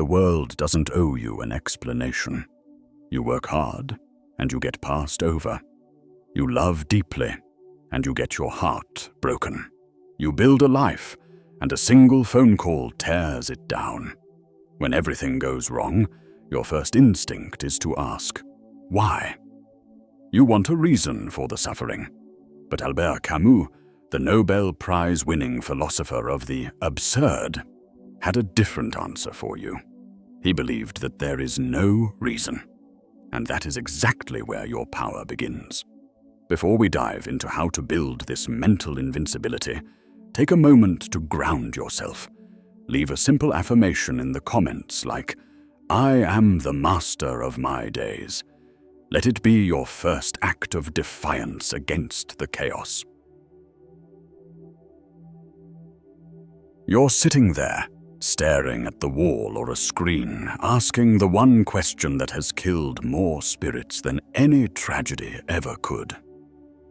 The world doesn't owe you an explanation. You work hard, and you get passed over. You love deeply, and you get your heart broken. You build a life, and a single phone call tears it down. When everything goes wrong, your first instinct is to ask, why? You want a reason for the suffering. But Albert Camus, the Nobel Prize-winning philosopher of the absurd, had a different answer for you. He believed that there is no reason, and that is exactly where your power begins. Before we dive into how to build this mental invincibility, take a moment to ground yourself. Leave a simple affirmation in the comments like, "I am the master of my days." Let it be your first act of defiance against the chaos. You're sitting there, staring at the wall or a screen, asking the one question that has killed more spirits than any tragedy ever could.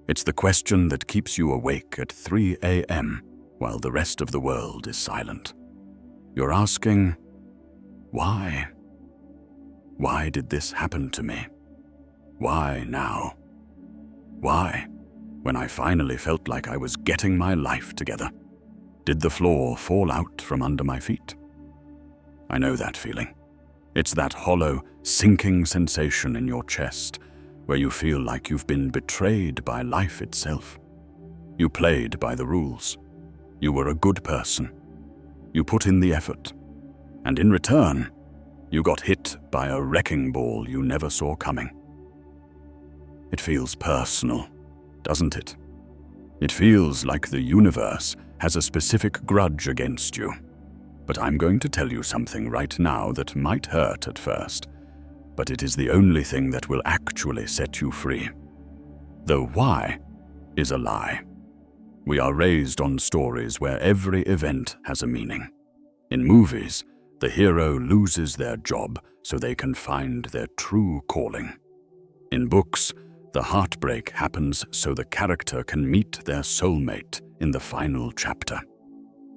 It's the question that keeps you awake at 3 a.m. while the rest of the world is silent. You're asking, why? Why did this happen to me? Why now? Why, when I finally felt like I was getting my life together? Did the floor fall out from under my feet? I know that feeling. It's that hollow, sinking sensation in your chest where you feel like you've been betrayed by life itself. You played by the rules. You were a good person. You put in the effort. And in return, you got hit by a wrecking ball you never saw coming. It feels personal, doesn't it? It feels like the universe has a specific grudge against you. But I'm going to tell you something right now that might hurt at first, but it is the only thing that will actually set you free. The why is a lie. We are raised on stories where every event has a meaning. In movies, the hero loses their job so they can find their true calling. In books, the heartbreak happens so the character can meet their soulmate in the final chapter.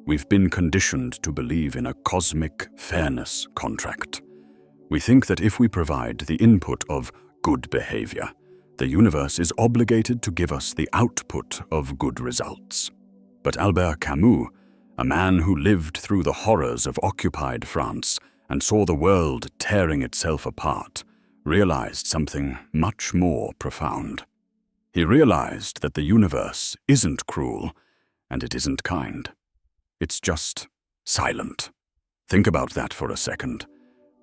We've been conditioned to believe in a cosmic fairness contract. We think that if we provide the input of good behavior, the universe is obligated to give us the output of good results. But Albert Camus, a man who lived through the horrors of occupied France and saw the world tearing itself apart, realized something much more profound. He realized that the universe isn't cruel and it isn't kind. It's just silent. Think about that for a second.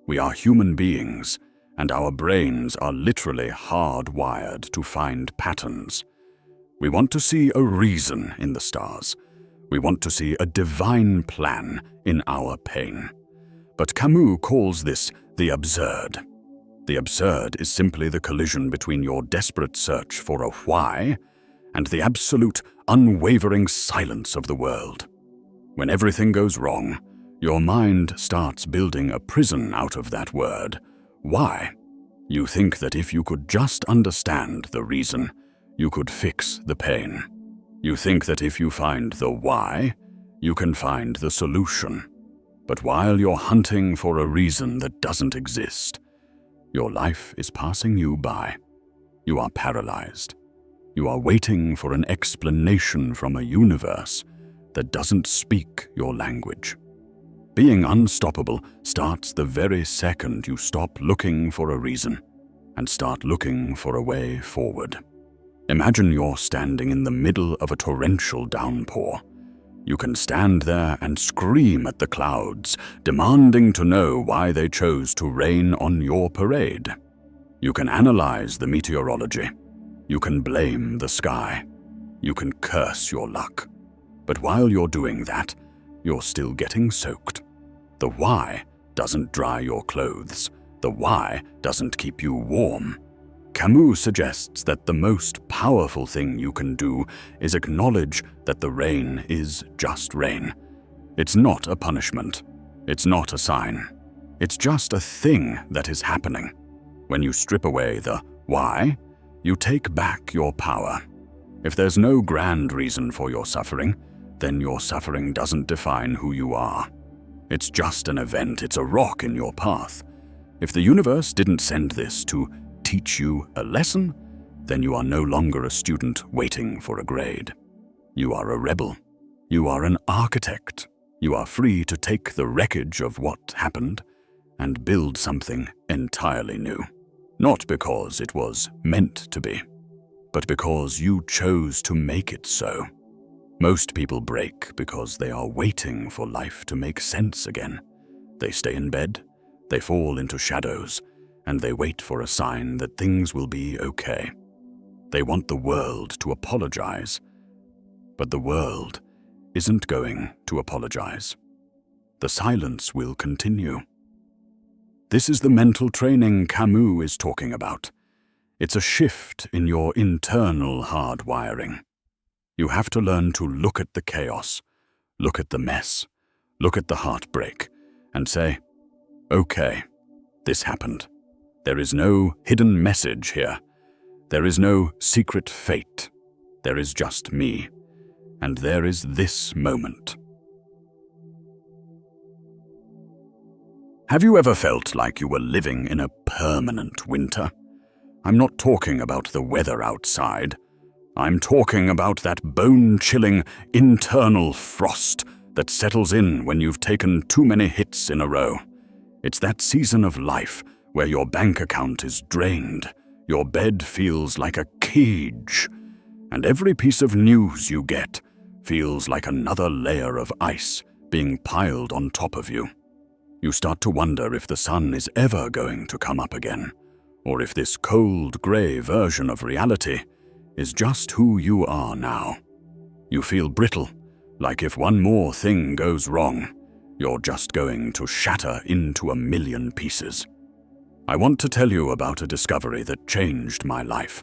We are human beings, and our brains are literally hardwired to find patterns. We want to see a reason in the stars. We want to see a divine plan in our pain. But Camus calls this the absurd. The absurd is simply the collision between your desperate search for a why and the absolute, unwavering silence of the world. When everything goes wrong, your mind starts building a prison out of that word, why. You think that if you could just understand the reason, you could fix the pain. You think that if you find the why, you can find the solution. But while you're hunting for a reason that doesn't exist, your life is passing you by. You are paralyzed. You are waiting for an explanation from a universe that doesn't speak your language. Being unstoppable starts the very second you stop looking for a reason and start looking for a way forward. Imagine you're standing in the middle of a torrential downpour. You can stand there and scream at the clouds, demanding to know why they chose to rain on your parade. You can analyze the meteorology. You can blame the sky. You can curse your luck. But while you're doing that, you're still getting soaked. The why doesn't dry your clothes. The why doesn't keep you warm. Camus suggests that the most powerful thing you can do is acknowledge that the rain is just rain. It's not a punishment. It's not a sign. It's just a thing that is happening. When you strip away the why, you take back your power. If there's no grand reason for your suffering, then your suffering doesn't define who you are. It's just an event. It's a rock in your path. If the universe didn't send this to teach you a lesson, then you are no longer a student waiting for a grade. You are a rebel. You are an architect. You are free to take the wreckage of what happened and build something entirely new. Not because it was meant to be, but because you chose to make it so. Most people break because they are waiting for life to make sense again. They stay in bed, they fall into shadows, and they wait for a sign that things will be okay. They want the world to apologize, but the world isn't going to apologize. The silence will continue. This is the mental training Camus is talking about. It's a shift in your internal hardwiring. You have to learn to look at the chaos, look at the mess, look at the heartbreak, and say, okay, this happened. There is no hidden message here. There is no secret fate. There is just me, and there is this moment. Have you ever felt like you were living in a permanent winter? I'm not talking about the weather outside. I'm talking about that bone-chilling internal frost that settles in when you've taken too many hits in a row. It's that season of life where your bank account is drained, your bed feels like a cage, and every piece of news you get feels like another layer of ice being piled on top of you. You start to wonder if the sun is ever going to come up again, or if this cold, grey version of reality is just who you are now. You feel brittle, like if one more thing goes wrong, you're just going to shatter into a million pieces. I want to tell you about a discovery that changed my life,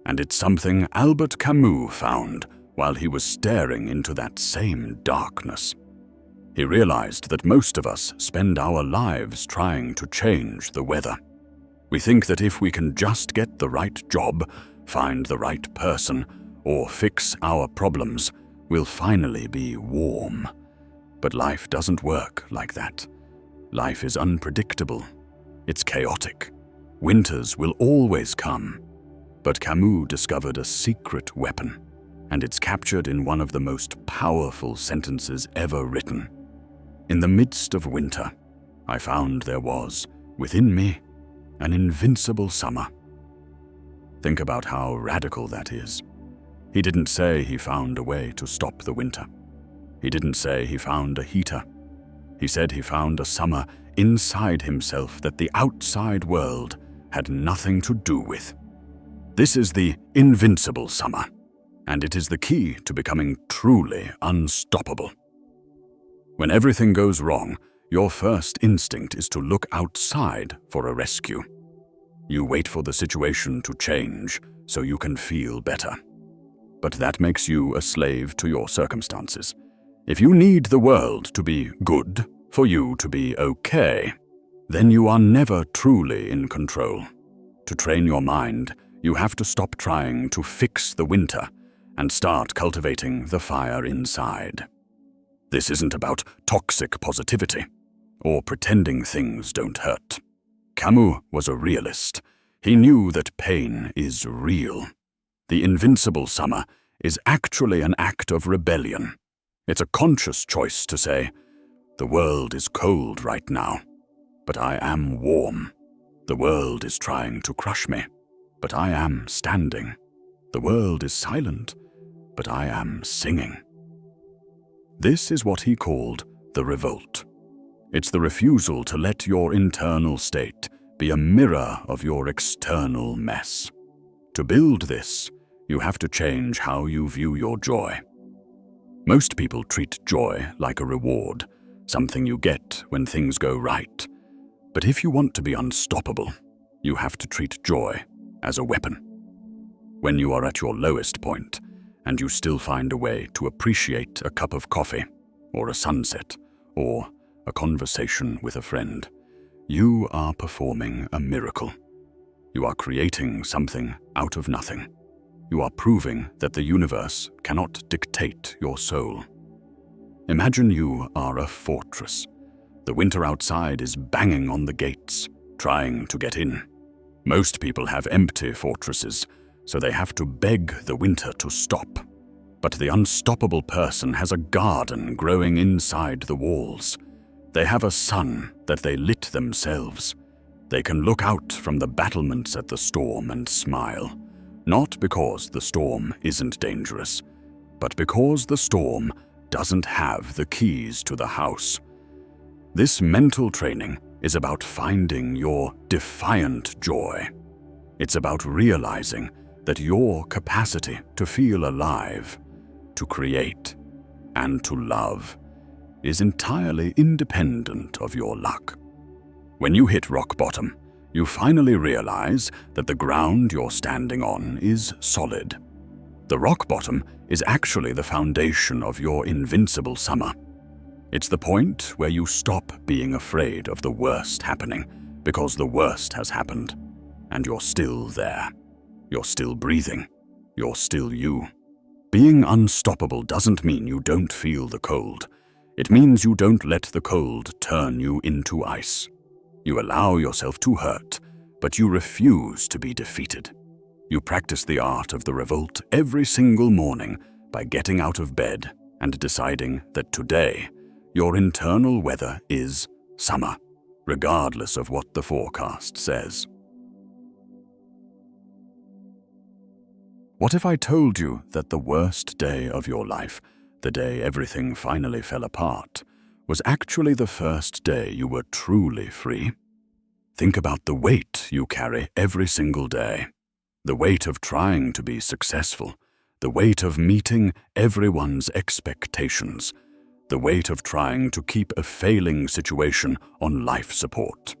and it's something Albert Camus found while he was staring into that same darkness. He realized that most of us spend our lives trying to change the weather. We think that if we can just get the right job, find the right person, or fix our problems, we'll finally be warm. But life doesn't work like that. Life is unpredictable. It's chaotic. Winters will always come. But Camus discovered a secret weapon, and it's captured in one of the most powerful sentences ever written. In the midst of winter, I found there was, within me, an invincible summer. Think about how radical that is. He didn't say he found a way to stop the winter. He didn't say he found a heater. He said he found a summer inside himself that the outside world had nothing to do with. This is the Invincible Summer, and it is the key to becoming truly unstoppable. When everything goes wrong, your first instinct is to look outside for a rescue. You wait for the situation to change so you can feel better. But that makes you a slave to your circumstances. If you need the world to be good for you to be okay, then you are never truly in control. To train your mind, you have to stop trying to fix the winter and start cultivating the fire inside. This isn't about toxic positivity or pretending things don't hurt. Camus was a realist. He knew that pain is real. The Invincible Summer is actually an act of rebellion. It's a conscious choice to say, the world is cold right now, but I am warm. The world is trying to crush me, but I am standing. The world is silent, but I am singing. This is what he called the revolt. It's the refusal to let your internal state be a mirror of your external mess. To build this, you have to change how you view your joy. Most people treat joy like a reward, something you get when things go right. But if you want to be unstoppable, you have to treat joy as a weapon. When you are at your lowest point, and you still find a way to appreciate a cup of coffee, or a sunset, or a conversation with a friend, you are performing a miracle. You are creating something out of nothing. You are proving that the universe cannot dictate your soul. Imagine you are a fortress, The winter outside is banging on the gates, trying to get in. Most people have empty fortresses, so they have to beg the winter to stop. But the unstoppable person has a garden growing inside the walls. They have a sun that they lit themselves. They can look out from the battlements at the storm and smile, not because the storm isn't dangerous, but because the storm doesn't have the keys to the house. This mental training is about finding your defiant joy. It's about realizing that your capacity to feel alive, to create, and to love is entirely independent of your luck. When you hit rock bottom, you finally realize that the ground you're standing on is solid. The rock bottom is actually the foundation of your invincible summer. It's the point where you stop being afraid of the worst happening because the worst has happened, and you're still there. You're still breathing. You're still you. Being unstoppable doesn't mean you don't feel the cold. It means you don't let the cold turn you into ice. You allow yourself to hurt, but you refuse to be defeated. You practice the art of the revolt every single morning by getting out of bed and deciding that today, your internal weather is summer, regardless of what the forecast says. What if I told you that the worst day of your life, the day everything finally fell apart, was actually the first day you were truly free? Think about the weight you carry every single day. The weight of trying to be successful. The weight of meeting everyone's expectations. The weight of trying to keep a failing situation on life support.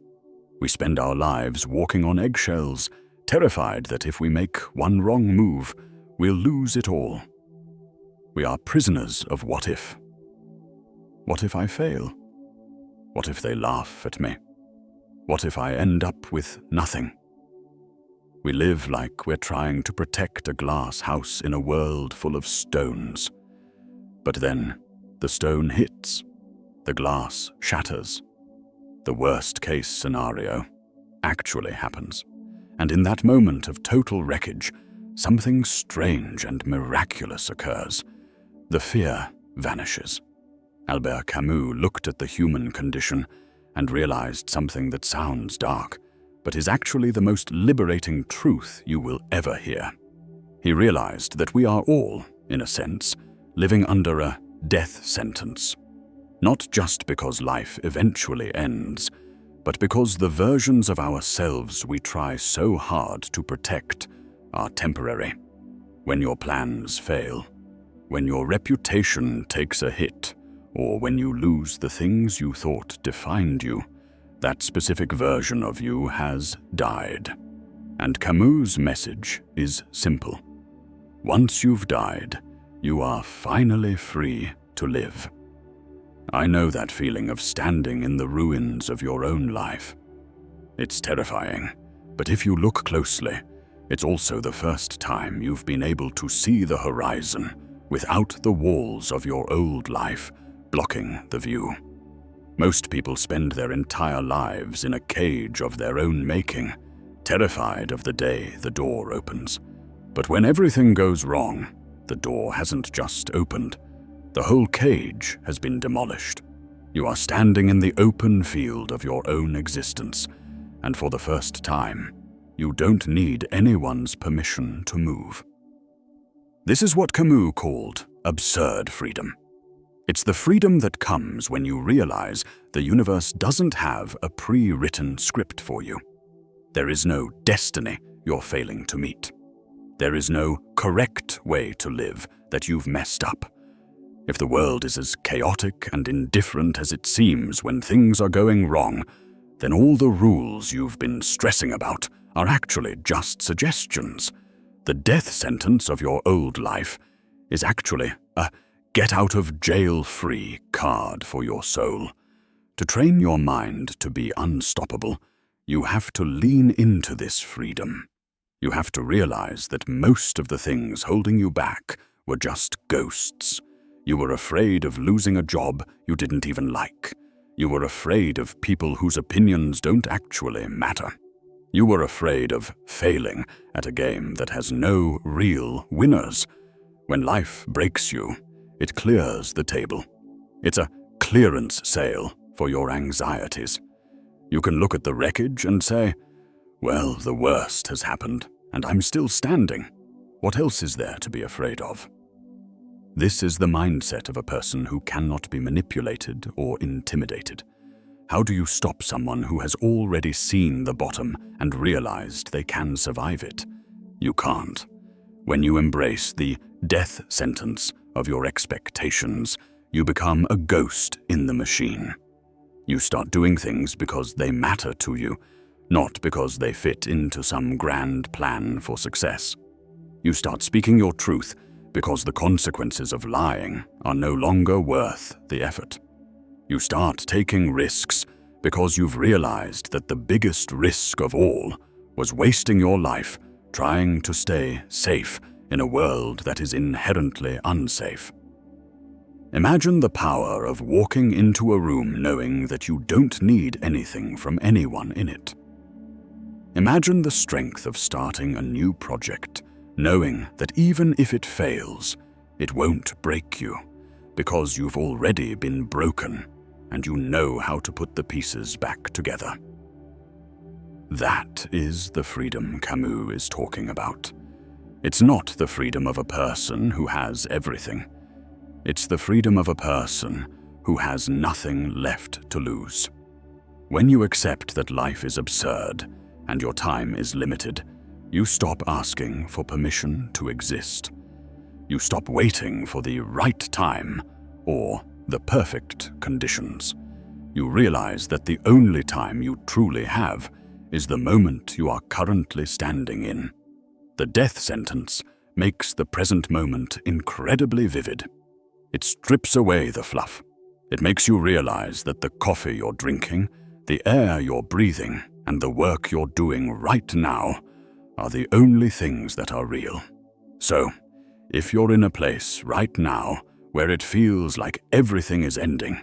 We spend our lives walking on eggshells, terrified that if we make one wrong move, we'll lose it all. We are prisoners of what if. What if I fail? What if they laugh at me? What if I end up with nothing? We live like we're trying to protect a glass house in a world full of stones. But then, the stone hits, the glass shatters. The worst-case scenario actually happens. And in that moment of total wreckage, something strange and miraculous occurs. The fear vanishes. Albert Camus looked at the human condition and realized something that sounds dark, but is actually the most liberating truth you will ever hear. He realized that we are all, in a sense, living under a death sentence. Not just because life eventually ends, but because the versions of ourselves we try so hard to protect are temporary. When your plans fail, when your reputation takes a hit, or when you lose the things you thought defined you, that specific version of you has died. And Camus' message is simple. Once you've died, you are finally free to live. I know that feeling of standing in the ruins of your own life. It's terrifying, but if you look closely, it's also the first time you've been able to see the horizon without the walls of your old life blocking the view. Most people spend their entire lives in a cage of their own making, terrified of the day the door opens. But when everything goes wrong, the door hasn't just opened. The whole cage has been demolished. You are standing in the open field of your own existence, and for the first time, you don't need anyone's permission to move. This is what Camus called absurd freedom. It's the freedom that comes when you realize the universe doesn't have a pre-written script for you. There is no destiny you're failing to meet. There is no correct way to live that you've messed up. If the world is as chaotic and indifferent as it seems when things are going wrong, then all the rules you've been stressing about are actually just suggestions. The death sentence of your old life is actually a get-out-of-jail-free card for your soul. To train your mind to be unstoppable, you have to lean into this freedom. You have to realize that most of the things holding you back were just ghosts. You were afraid of losing a job you didn't even like. You were afraid of people whose opinions don't actually matter. You were afraid of failing at a game that has no real winners. When life breaks you, it clears the table. It's a clearance sale for your anxieties. You can look at the wreckage and say, well, the worst has happened, and I'm still standing. What else is there to be afraid of? This is the mindset of a person who cannot be manipulated or intimidated. How do you stop someone who has already seen the bottom and realized they can survive it? You can't. When you embrace the death sentence of your expectations, you become a ghost in the machine. You start doing things because they matter to you, not because they fit into some grand plan for success. You start speaking your truth because the consequences of lying are no longer worth the effort. You start taking risks because you've realized that the biggest risk of all was wasting your life trying to stay safe in a world that is inherently unsafe. Imagine the power of walking into a room knowing that you don't need anything from anyone in it. Imagine the strength of starting a new project, knowing that even if it fails, it won't break you, because you've already been broken and you know how to put the pieces back together. That is the freedom Camus is talking about. It's not the freedom of a person who has everything. It's the freedom of a person who has nothing left to lose. When you accept that life is absurd and your time is limited, you stop asking for permission to exist. You stop waiting for the right time or the perfect conditions. You realize that the only time you truly have is the moment you are currently standing in. The death sentence makes the present moment incredibly vivid. It strips away the fluff. It makes you realize that the coffee you're drinking, the air you're breathing, and the work you're doing right now are the only things that are real. So, if you're in a place right now where it feels like everything is ending,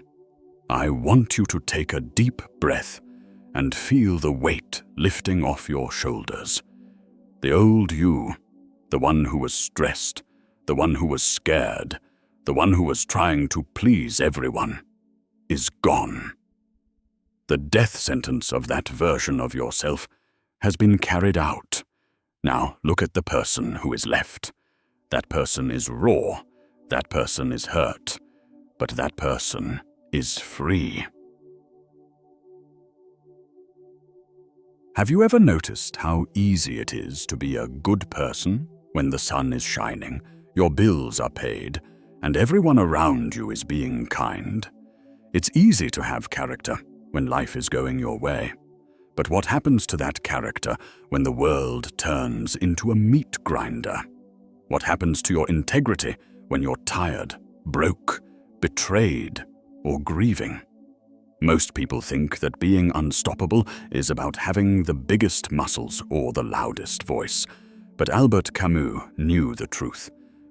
I want you to take a deep breath and feel the weight lifting off your shoulders. The old you, the one who was stressed, the one who was scared, the one who was trying to please everyone, is gone. The death sentence of that version of yourself has been carried out. Now look at the person who is left. That person is raw, that person is hurt, but that person is free. Have you ever noticed how easy it is to be a good person when the sun is shining, your bills are paid, and everyone around you is being kind? It's easy to have character when life is going your way. But what happens to that character when the world turns into a meat grinder? What happens to your integrity when you're tired, broke, betrayed, or grieving? Most people think that being unstoppable is about having the biggest muscles or the loudest voice. But Albert Camus knew the truth.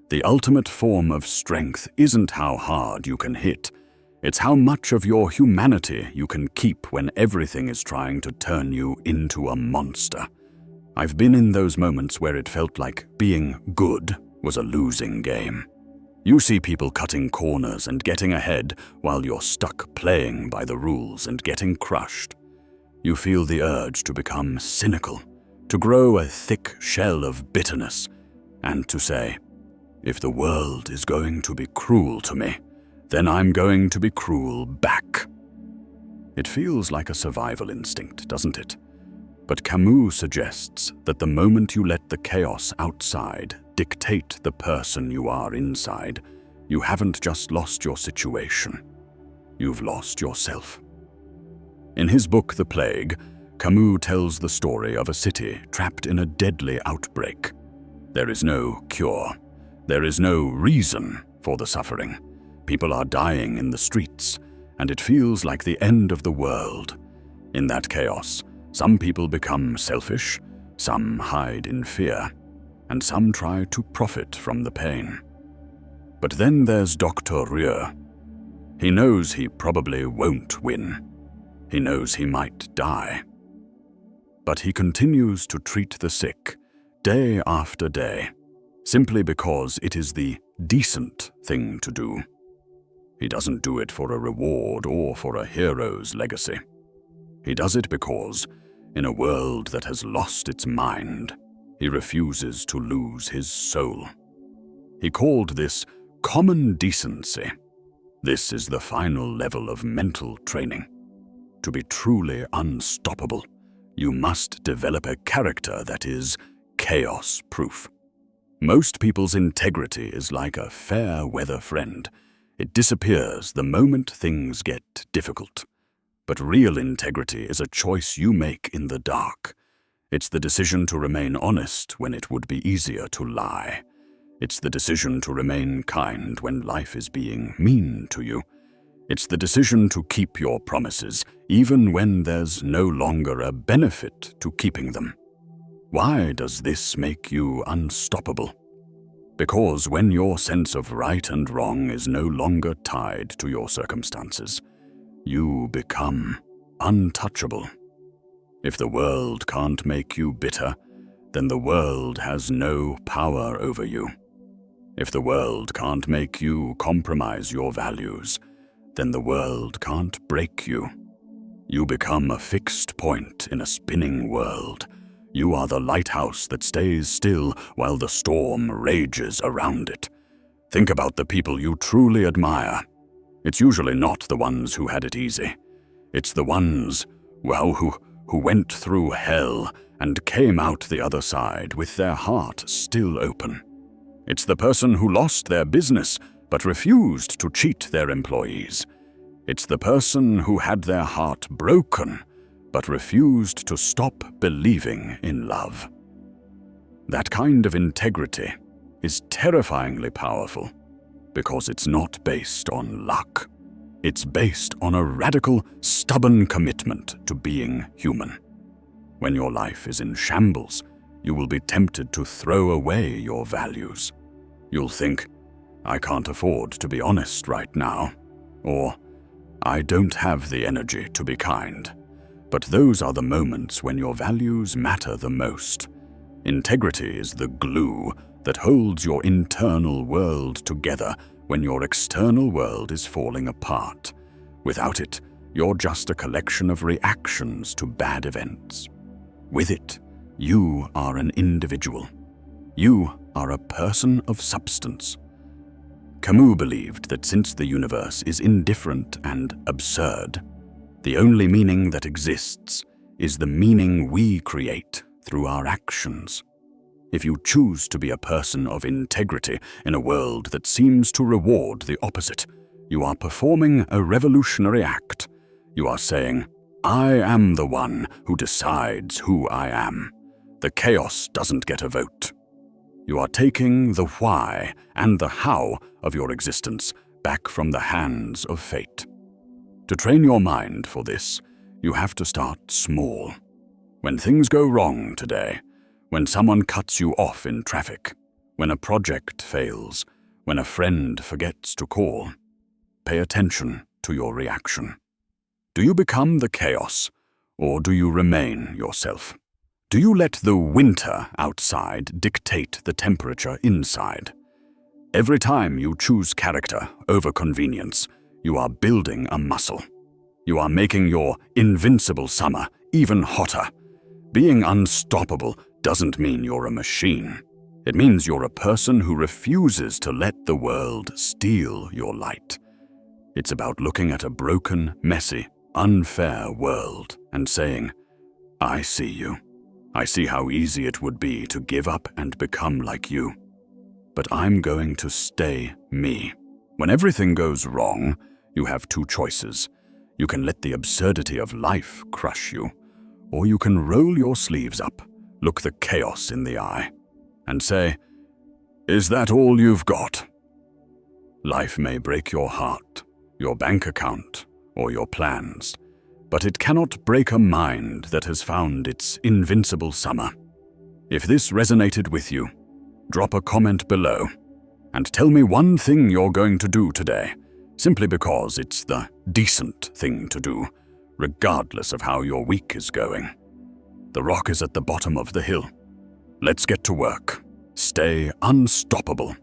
The ultimate form of strength isn't how hard you can hit. It's how much of your humanity you can keep when everything is trying to turn you into a monster. I've been in those moments where it felt like being good was a losing game. You see people cutting corners and getting ahead while you're stuck playing by the rules and getting crushed. You feel the urge to become cynical, to grow a thick shell of bitterness, and to say, if the world is going to be cruel to me, then I'm going to be cruel back. It feels like a survival instinct, doesn't it? But Camus suggests that the moment you let the chaos outside dictate the person you are inside, you haven't just lost your situation, you've lost yourself. In his book, The Plague, Camus tells the story of a city trapped in a deadly outbreak. There is no cure. There is no reason for the suffering. People are dying in the streets, and it feels like the end of the world. In that chaos, some people become selfish, some hide in fear, and some try to profit from the pain. But then there's Dr. Rieu. He knows he probably won't win. He knows he might die. But he continues to treat the sick day after day, simply because it is the decent thing to do. He doesn't do it for a reward or for a hero's legacy. He does it because, in a world that has lost its mind, he refuses to lose his soul. He called this common decency. This is the final level of mental training. To be truly unstoppable, you must develop a character that is chaos-proof. Most people's integrity is like a fair-weather friend. It disappears the moment things get difficult. But real integrity is a choice you make in the dark. It's the decision to remain honest when it would be easier to lie. It's the decision to remain kind when life is being mean to you. It's the decision to keep your promises, even when there's no longer a benefit to keeping them. Why does this make you unstoppable? Because when your sense of right and wrong is no longer tied to your circumstances, you become untouchable. If the world can't make you bitter, then the world has no power over you. If the world can't make you compromise your values, then the world can't break you. You become a fixed point in a spinning world. You are the lighthouse that stays still while the storm rages around it. Think about the people you truly admire. It's usually not the ones who had it easy. It's the ones, well, who went through hell and came out the other side with their heart still open. It's the person who lost their business but refused to cheat their employees. It's the person who had their heart broken but refused to stop believing in love. That kind of integrity is terrifyingly powerful because it's not based on luck. It's based on a radical, stubborn commitment to being human. When your life is in shambles, you will be tempted to throw away your values. You'll think, I can't afford to be honest right now, or I don't have the energy to be kind. But those are the moments when your values matter the most. Integrity is the glue that holds your internal world together when your external world is falling apart. Without it, you're just a collection of reactions to bad events. With it, you are an individual. You are a person of substance. Camus believed that since the universe is indifferent and absurd, the only meaning that exists is the meaning we create through our actions. If you choose to be a person of integrity in a world that seems to reward the opposite, you are performing a revolutionary act. You are saying, I am the one who decides who I am. The chaos doesn't get a vote. You are taking the why and the how of your existence back from the hands of fate. To train your mind for this, you have to start small. When things go wrong today, when someone cuts you off in traffic, when a project fails, when a friend forgets to call, pay attention to your reaction. Do you become the chaos, or do you remain yourself? Do you let the winter outside dictate the temperature inside? Every time you choose character over convenience, you are building a muscle. You are making your Invincible Summer even hotter. Being unstoppable doesn't mean you're a machine. It means you're a person who refuses to let the world steal your light. It's about looking at a broken, messy, unfair world and saying, I see you. I see how easy it would be to give up and become like you. But I'm going to stay me. When everything goes wrong, you have two choices. You can let the absurdity of life crush you, or you can roll your sleeves up, look the chaos in the eye, and say, is that all you've got? Life may break your heart, your bank account, or your plans, but it cannot break a mind that has found its invincible summer. If this resonated with you, drop a comment below and tell me one thing you're going to do today simply because it's the decent thing to do, regardless of how your week is going. The rock is at the bottom of the hill. Let's get to work. Stay unstoppable.